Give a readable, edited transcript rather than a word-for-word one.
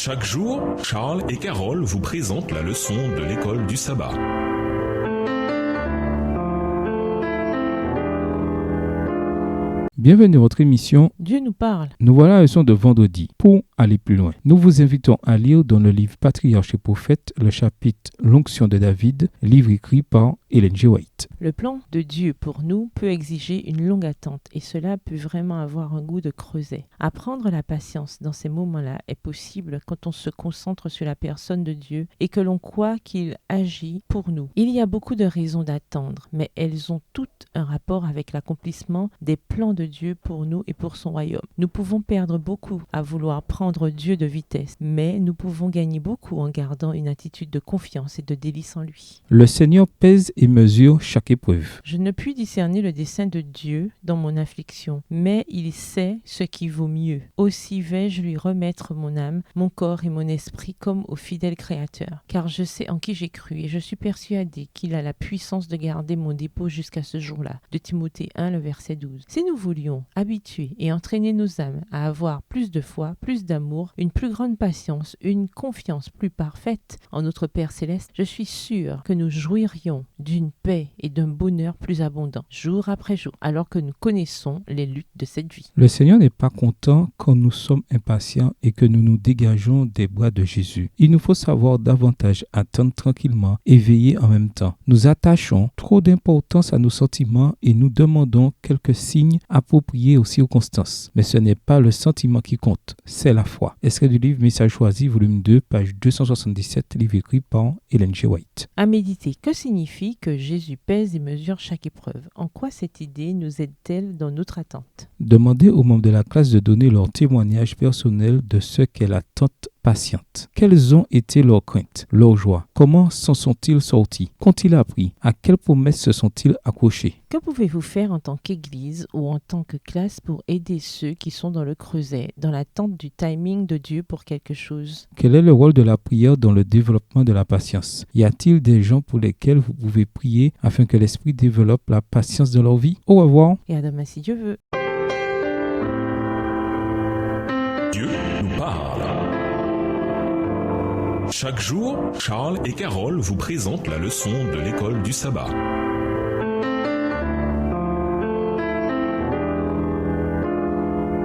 Chaque jour, Charles et Carole vous présentent la leçon de l'école du sabbat. Bienvenue à votre émission Dieu nous parle. Nous voilà à la leçon de vendredi. Pour aller plus loin, nous vous invitons à lire dans le livre Patriarches et Prophètes le chapitre L'onction de David, livre écrit par Ellen G. White. Le plan de Dieu pour nous peut exiger une longue attente et cela peut vraiment avoir un goût de creuset. Apprendre la patience dans ces moments-là est possible quand on se concentre sur la personne de Dieu et que l'on croit qu'il agit pour nous. Il y a beaucoup de raisons d'attendre, mais elles ont toutes un rapport avec l'accomplissement des plans de Dieu pour nous et pour son royaume. Nous pouvons perdre beaucoup à vouloir prendre Dieu de vitesse, mais nous pouvons gagner beaucoup en gardant une attitude de confiance et de délice en lui. Le Seigneur pèse et mesure chaque épreuve. Je ne puis discerner le dessein de Dieu dans mon affliction, mais il sait ce qui vaut mieux. Aussi vais-je lui remettre mon âme, mon corps et mon esprit comme au fidèle Créateur. Car je sais en qui j'ai cru et je suis persuadé qu'il a la puissance de garder mon dépôt jusqu'à ce jour-là. De Timothée 1, le verset 12. Si nous voulions habituer et entraîner nos âmes à avoir plus de foi, plus d'amour, une plus grande patience, une confiance plus parfaite en notre Père Céleste, je suis sûr que nous jouirions d'une paix et d'un bonheur plus abondant, jour après jour, alors que nous connaissons les luttes de cette vie. Le Seigneur n'est pas content quand nous sommes impatients et que nous nous dégageons des bras de Jésus. Il nous faut savoir davantage attendre tranquillement et veiller en même temps. Nous attachons trop d'importance à nos sentiments et nous demandons quelques signes appropriés aux circonstances. Mais ce n'est pas le sentiment qui compte, c'est la foi. Extrait du livre Message choisi, volume 2, page 277, livre écrit par Ellen G. White. À méditer, que signifie que Jésus pèse et mesure chaque épreuve? En quoi cette idée nous aide-t-elle dans notre attente? Demandez aux membres de la classe de donner leur témoignage personnel de ce qu'est l'attente patiente. Quelles ont été leurs craintes, leurs joies? Comment s'en sont-ils sortis? Qu'ont-ils appris? À quelles promesses se sont-ils accrochés? Que pouvez-vous faire en tant qu'Église ou en tant que classe pour aider ceux qui sont dans le creuset, dans l'attente du timing de Dieu pour quelque chose? Quel est le rôle de la prière dans le développement de la patience? Y a-t-il des gens pour lesquels vous pouvez prier afin que l'Esprit développe la patience dans leur vie? Au revoir. Et à demain si Dieu veut. Dieu nous parle. Chaque jour, Charles et Carole vous présentent la leçon de l'école du sabbat.